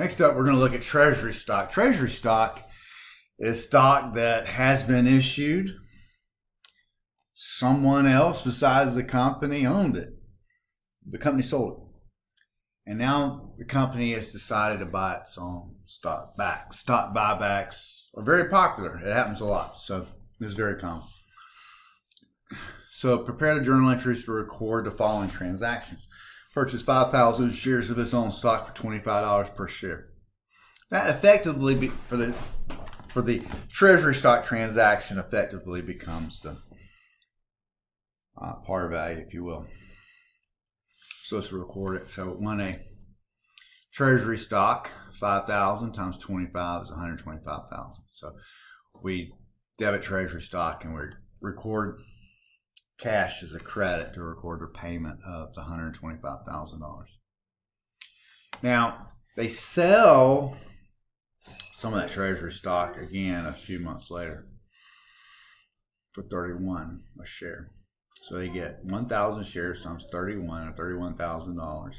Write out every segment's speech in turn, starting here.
Next up, we're going to look at Treasury stock. Treasury stock is stock that has been issued. Someone else besides the company owned it. The company sold it. And now the company has decided to buy its own stock back. Stock buybacks are very popular. It happens a lot. So it's very common. So prepare the journal entries to record the following transactions. Purchase 5,000 shares of its own stock for $25 per share. That effectively, for the Treasury stock transaction, effectively becomes the par value, if you will. So let's record it. So 1A, Treasury stock, 5,000 times 25 is 125,000. So we debit Treasury stock and we record cash as a credit to record the payment of the $125,000. Now, they sell some of that Treasury stock again a few months later for $31 a share. So they get 1,000 shares times 31 or $31,000.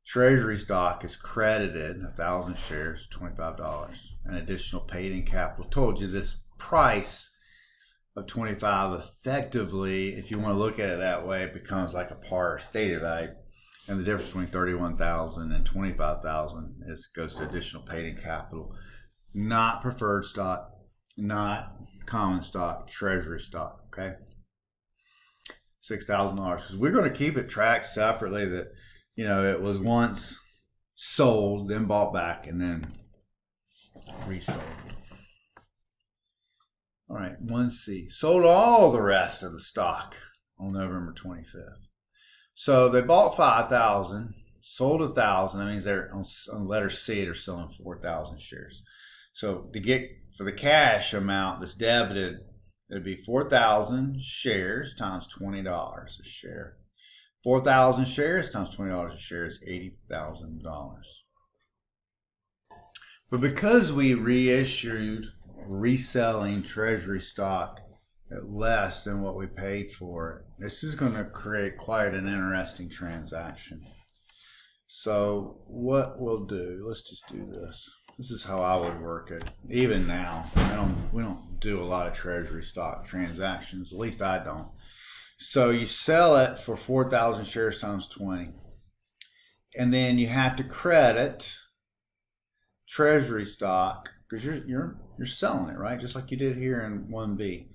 Treasury stock is credited 1,000 shares, $25. An additional paid in capital. Told you this price of 25 effectively, if you want to look at it that way, it becomes like a par stated value. And the difference between 31,000 and 25,000 goes to additional paid in capital, not preferred stock, not common stock, Treasury stock. Okay, $6,000 because we're going to keep it tracked separately. That it was once sold, then bought back, and then resold. All right, 1C. Sold all the rest of the stock on November 25th. So they bought 5,000, sold 1,000. That means they're on letter C, they're selling 4,000 shares. So to get for the cash amount that's debited, it'd be 4,000 shares times $20 a share. 4,000 shares times $20 a share is $80,000. But because we reissued reselling Treasury stock at less than what we paid for it, this is going to create quite an interesting transaction. So what we'll do, let's just do this. This is how I would work it. Even now, we don't do a lot of Treasury stock transactions. At least I don't. So you sell it for 4,000 shares times 20, and then you have to credit Treasury stock because you're selling it, right? Just like you did here in 1B.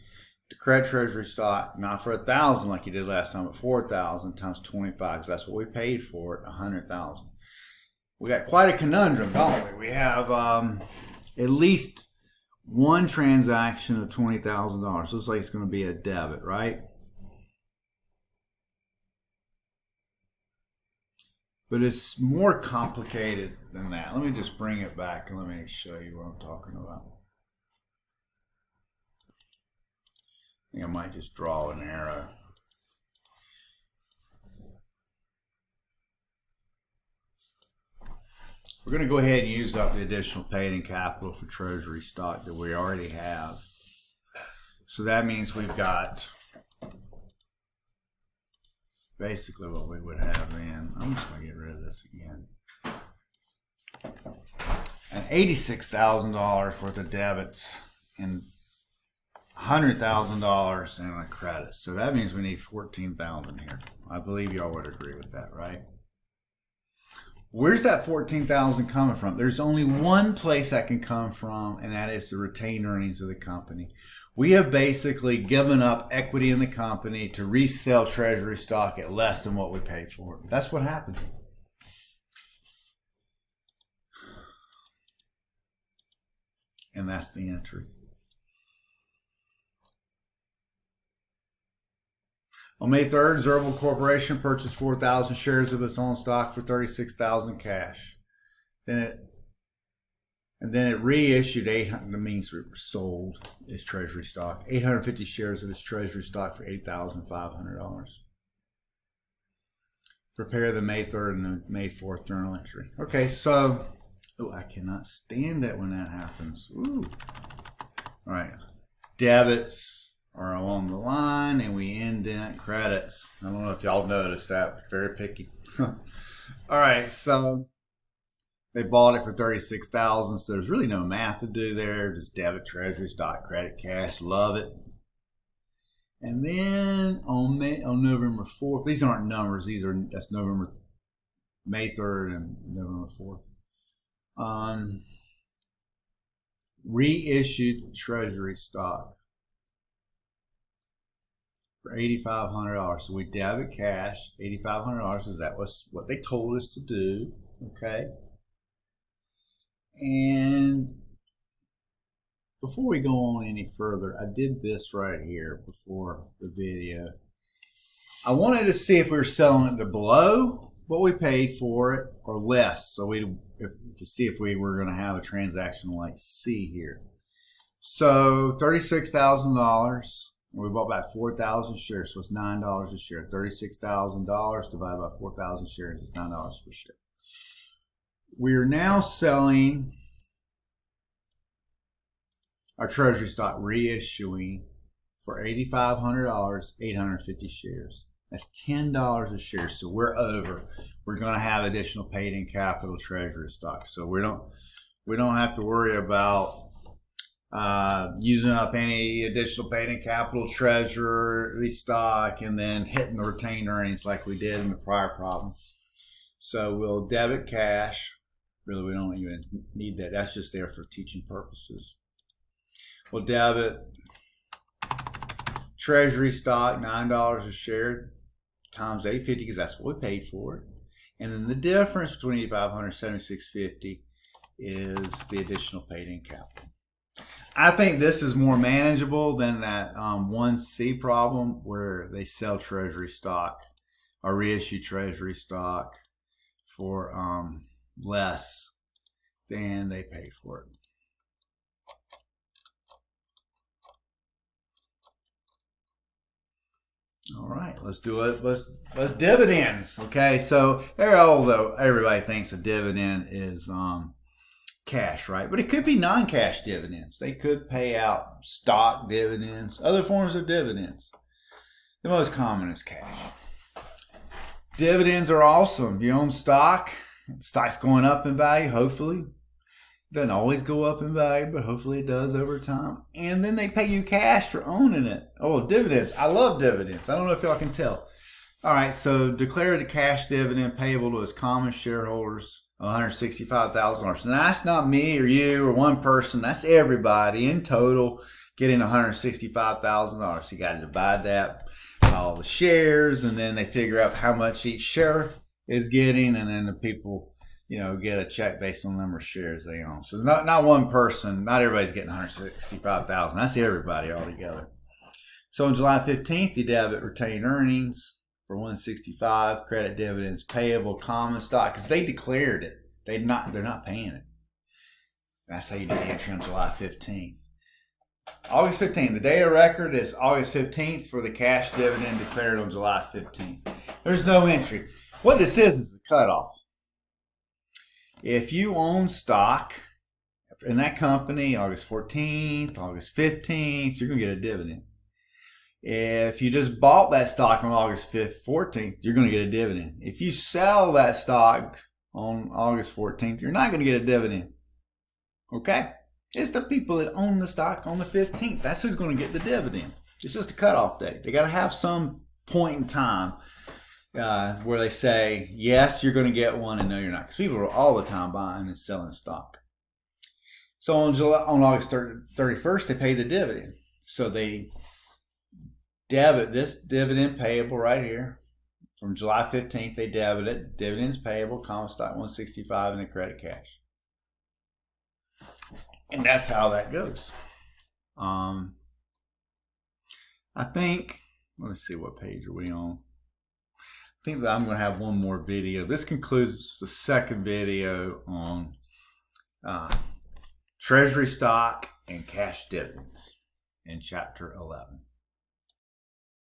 To credit Treasury stock, not for 1,000 like you did last time, but 4,000 times 25, because that's what we paid for it, 100,000. We got quite a conundrum, don't we? We have at least one transaction of $20,000. Looks like it's going to be a debit, right? But it's more complicated than that. Let me just bring it back and let me show you what I'm talking about. I think I might just draw an arrow. We're going to go ahead and use up the additional paid in capital for Treasury stock that we already have. So that means we've got basically what we would have in. I'm just going to get rid of this again. And $86,000 worth of debits and $100,000 in a credit. So that means we need $14,000 here. I believe y'all would agree with that, right? Where's that $14,000 coming from? There's only one place that can come from, and that is the retained earnings of the company. We have basically given up equity in the company to resell Treasury stock at less than what we paid for it. That's what happened. And that's the entry. On May 3rd, Zerval Corporation purchased 4,000 shares of its own stock for $36,000 cash. Then it reissued 800. That means it sold its Treasury stock. 850 shares of its Treasury stock for $8,500. Prepare the May 3rd and the May 4th journal entry. Okay, so I cannot stand it when that happens. Ooh. All right, debits are along the line, and we indent credits. I don't know if y'all noticed that. Very picky. All right, so they bought it for $36,000. So there's really no math to do there. Just debit, treasury stock, credit, cash. Love it. And then on November 4th, these aren't numbers. That's May 3rd and November 4th. Reissued treasury stock for $8,500. So we debit cash, $8,500, because that was what they told us to do. Okay. And before we go on any further, I did this right here before the video. I wanted to see if we were selling it to below what we paid for it or less, so to see if we were going to have a transaction like C here. So $36,000. We bought back 4,000 shares, so it's $9 a share. $36,000 divided by 4,000 shares is $9 per share. We are now selling our treasury stock, reissuing for $8,500, 850 shares. That's $10 a share, so we're over. We're going to have additional paid-in capital treasury stock, so we don't have to worry about using up any additional paid-in capital treasury stock and then hitting the retained earnings like we did in the prior problem. So we'll debit cash. Really, we don't even need that. That's just there for teaching purposes. We'll debit treasury stock, $9 a share times $850, because that's what we paid for it. And then the difference between $8,500 and $7,650 is the additional paid-in capital. I think this is more manageable than that 1C problem where they sell treasury stock or reissue treasury stock for less than they paid for it. All right, let's do it. Let's dividends. Okay, so although everybody thinks a dividend is cash, right? But it could be non-cash dividends. They could pay out stock dividends, other forms of dividends. The most common is cash. Dividends are awesome. You own stock. Stock's going up in value, hopefully. It doesn't always go up in value, but hopefully it does over time. And then they pay you cash for owning it. Oh, dividends. I love dividends. I don't know if y'all can tell. All right, so declare the cash dividend payable to its common shareholders, $165,000. Now, that's not me or you or one person. That's everybody in total getting $165,000. So you got to divide that by all the shares, and then they figure out how much each share is getting, and then the people, get a check based on the number of shares they own. So not one person, not everybody's getting $165,000. That's everybody all together. So on July 15th, you debit retained earnings for $165, credit dividends payable, common stock, because they declared it. They're not paying it. That's how you do the entry on July 15th. August 15th, the date of record is August 15th for the cash dividend declared on July 15th. There's no entry. What this is the cutoff. If you own stock in that company August 14th, August 15th, you're going to get a dividend. If you just bought that stock on August 5th, 14th, you're going to get a dividend. If you sell that stock on August 14th, you're not going to get a dividend. Okay? It's the people that own the stock on the 15th. That's who's going to get the dividend. It's just a cutoff date. They got to have some point in time where they say, yes, you're going to get one, and no, you're not. Because people are all the time buying and selling stock. So on August 31st, they pay the dividend. So they debit this dividend payable right here. From July 15th, they debit it. Dividends payable, common stock 165, and the credit cash. And that's how that goes. I think, let me see, what page are we on? I think that I'm going to have one more video. This concludes the second video on treasury stock and cash dividends in chapter 11.